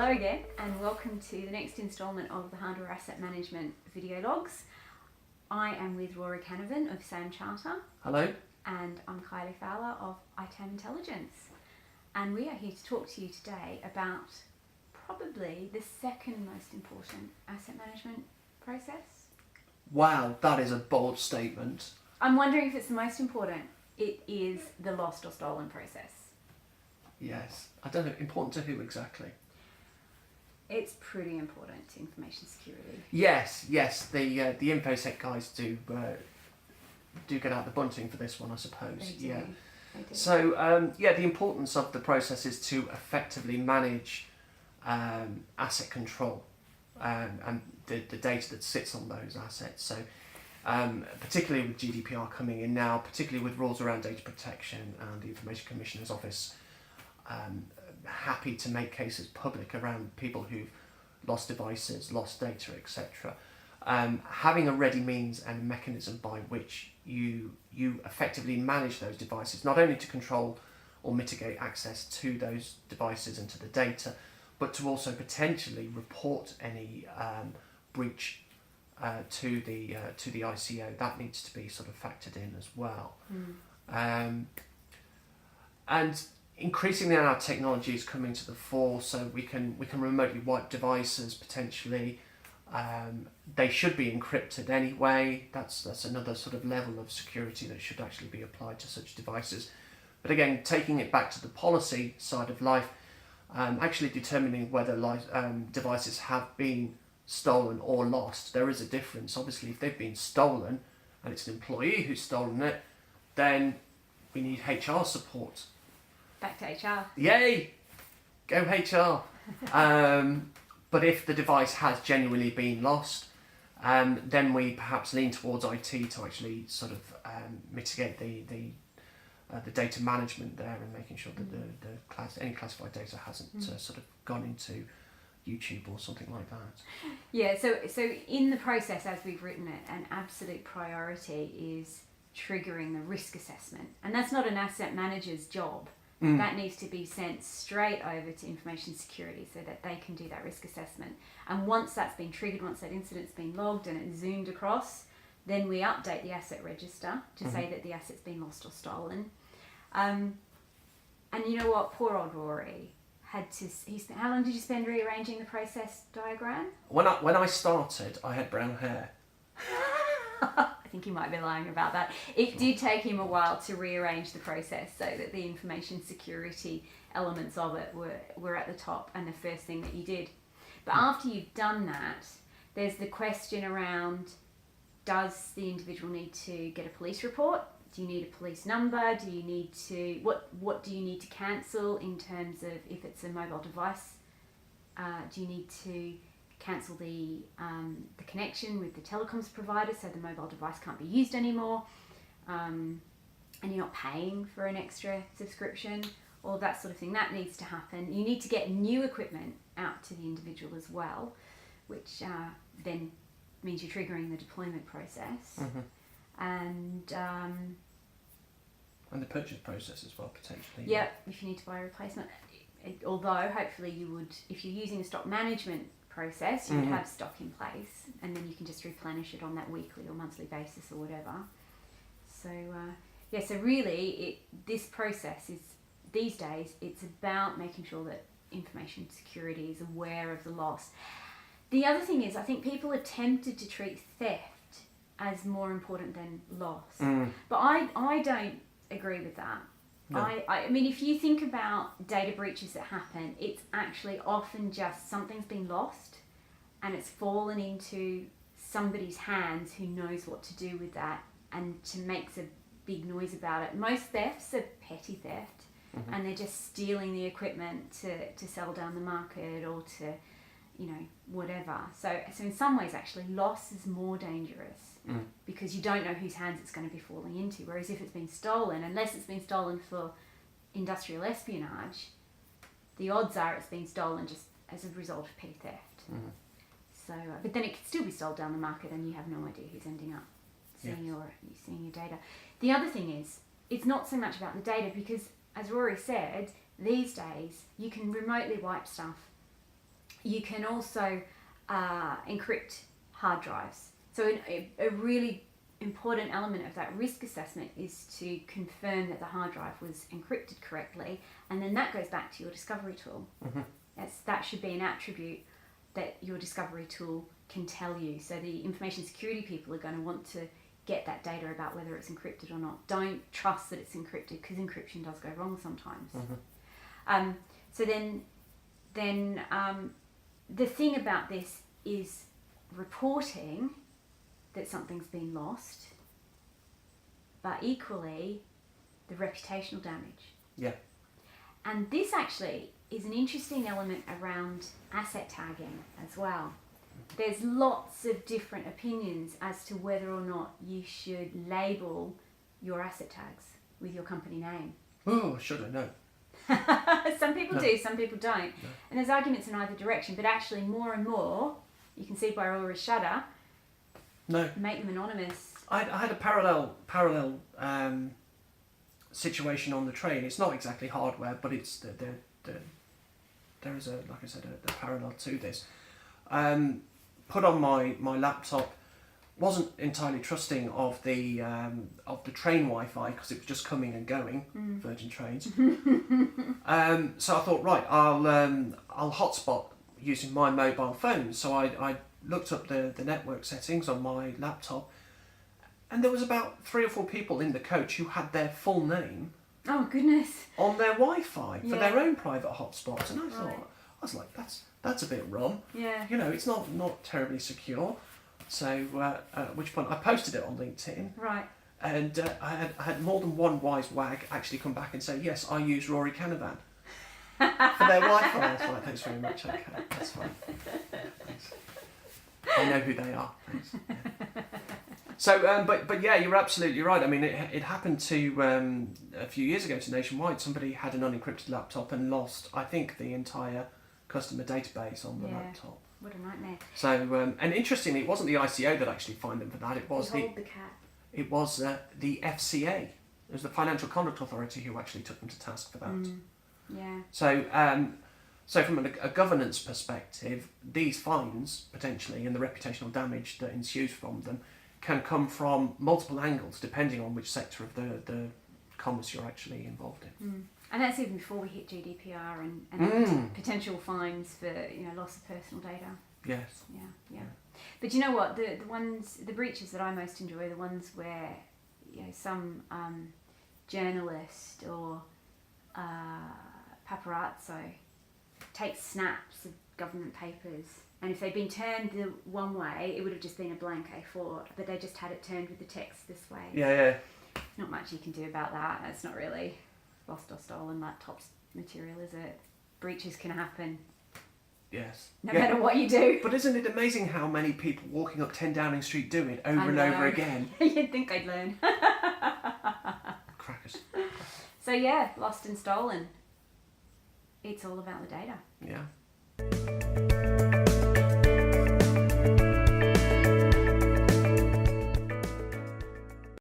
Hello again, and welcome to the next instalment of the Hardware Asset Management video logs. I am with Rory Canavan of SAM Charter. Hello. And I'm Kylie Fowler of ITAM Intelligence. And we are here to talk to you today about probably the second most important asset management process. Wow, that is a bold statement. I'm wondering if it's the most important. It is the lost or stolen process. Yes. I don't know, important to who exactly? It's pretty important to information security. Yes. The InfoSec guys do get out the bunting for this one, I suppose. They do. Yeah. They do. So the importance of the process is to effectively manage asset control and the data that sits on those assets. So particularly with GDPR coming in now, particularly with rules around data protection and the Information Commissioner's Office happy to make cases public around people who've lost devices, lost data, etc. Having a ready means and mechanism by which you effectively manage those devices, not only to control or mitigate access to those devices and to the data, but to also potentially report any breach to the ICO. That needs to be sort of factored in as well. And increasingly our technology is coming to the fore, so we can remotely wipe devices potentially. They should be encrypted anyway. That's another sort of level of security that should actually be applied to such devices. But again, taking it back to the policy side of life, actually determining whether devices have been stolen or lost, there is a difference. Obviously, if they've been stolen and it's an employee who's stolen it, then we need HR support. Back to HR. Yay! Go HR! But if the device has genuinely been lost, then we perhaps lean towards IT to actually sort of mitigate the data management there and making sure that any classified data hasn't sort of gone into YouTube or something like that. Yeah, so in the process, as we've written it, an absolute priority is triggering the risk assessment. And that's not an asset manager's job. That needs to be sent straight over to information security so that they can do that risk assessment. And once that's been triggered, once that incident's been logged and it's zoomed across, then we update the asset register to say that the asset's been lost or stolen. And you know what? Poor old Rory had to... How long did you spend rearranging the process diagram? When I started, I had brown hair. I think he might be lying about that. It did take him a while to rearrange the process so that the information security elements of it were at the top and the first thing that you did. But after you've done that, there's the question around, does the individual need to get a police report? Do you need a police number? Do you need to... What do you need to cancel in terms of if it's a mobile device? Do you need to cancel the connection with the telecoms provider so the mobile device can't be used anymore, and you're not paying for an extra subscription, all that sort of thing. That needs to happen. You need to get new equipment out to the individual as well, which then means you're triggering the deployment process. And the purchase process as well, potentially. Yeah, if you need to buy a replacement. Although hopefully you would, if you're using a stock management process, you would have stock in place, and then you can just replenish it on that weekly or monthly basis or whatever. So so really this process is, these days, it's about making sure that information security is aware of the loss. The other thing is, I think people are tempted to treat theft as more important than loss, but I don't agree with that. No. I mean, if you think about data breaches that happen, it's actually often just something's been lost and it's fallen into somebody's hands who knows what to do with that and makes a big noise about it. Most thefts are petty theft, and they're just stealing the equipment to sell down the market or to, whatever. So in some ways, actually, loss is more dangerous because you don't know whose hands it's going to be falling into. Whereas if it's been stolen, unless it's been stolen for industrial espionage, the odds are it's been stolen just as a result of petty theft. So, but then it could still be sold down the market, and you have no idea who's ending up seeing your data. The other thing is, it's not so much about the data because, as Rory said, these days you can remotely wipe stuff you can also encrypt hard drives. So a really important element of that risk assessment is to confirm that the hard drive was encrypted correctly, and then that goes back to your discovery tool. That should be an attribute that your discovery tool can tell you. So the information security people are going to want to get that data about whether it's encrypted or not. Don't trust that it's encrypted, because encryption does go wrong sometimes. So then the thing about this is reporting that something's been lost, but equally the reputational damage. Yeah. And this actually is an interesting element around asset tagging as well. There's lots of different opinions as to whether or not you should label your asset tags with your company name. Oh, should I know? Some people do, some people don't. No. And there's arguments in either direction, but actually more and more, you can see by Aura Shutter, No. make them anonymous. I had a parallel situation on the train. It's not exactly hardware, but it's there is a, like I said, a parallel to this. Put on my laptop. Wasn't entirely trusting of the train Wi-Fi, because it was just coming and going, Virgin Trains. So I thought, right, I'll hotspot using my mobile phone. So I looked up the network settings on my laptop, and there was about 3 or 4 people in the coach who had their full name Oh goodness. on their Wi-Fi for Yeah. their own private hotspots, and I thought, Right. I was like, that's a bit wrong. Yeah. You know, it's not terribly secure. So at which point I posted it on LinkedIn, Right. and I had more than one wise wag actually come back and say, yes, I use Rory Canavan for their Wi-Fi. I was like, thanks very much. Okay, that's fine. Thanks. I know who they are. Thanks. Yeah. So, but yeah, you're absolutely right. I mean, it happened to a few years ago to Nationwide. Somebody had an unencrypted laptop and lost, I think, the entire customer database on the Yeah. laptop. What a nightmare. So, and interestingly, it wasn't the ICO that actually fined them for that. It was Behold the cat. it was the FCA. It was the Financial Conduct Authority who actually took them to task for that. Yeah. So from a governance perspective, these fines potentially and the reputational damage that ensues from them can come from multiple angles, depending on which sector of the commerce you're actually involved in. And that's even before we hit GDPR and potential fines for loss of personal data. Yes. Yeah. But you know what? The breaches that I most enjoy are the ones where some journalist or paparazzo takes snaps of government papers, and if they'd been turned the one way, it would have just been a blank A4, but they just had it turned with the text this way. Yeah. Not much you can do about that. It's not really lost or stolen laptops material, is it? Breaches can happen Yes. no matter what you do. But isn't it amazing how many people walking up 10 Downing Street do it over I and know. over again? You'd think they'd learn. Crackers. So yeah, lost and stolen. It's all about the data. Yeah.